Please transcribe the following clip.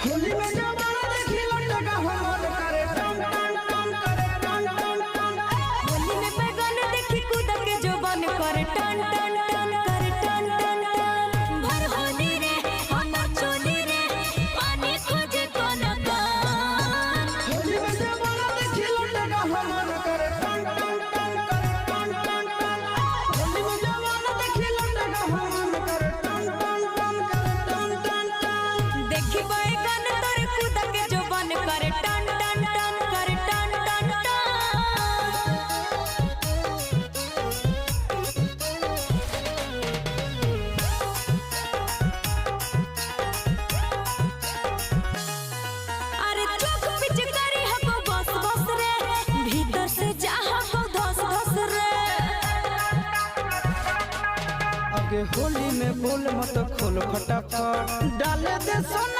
होली में जवाना देखी लटका हमर करे टन टन टन करे टन टन टन। होली में बैगन देखी कूद के जोबन करे टन टन टन करे टन टन टन। भर होली रे हमर चोली रे पानी खोजे कोन कान। होली में जवाना देखी लटका हमर करे टन टन टन करे टन टन टन। होली में जवाना देखी लटका हमर करे टन टन टन करे टन टन टन। देखी बैगन तोरे कूद के जोबन करे टन टन टन करे टन टन टन। अरे चौक पिच करी हको बस बस रे भीतर से जा हको धस धस रे। आगे होली में बोल मत खोल फटाफट डाले दे सोना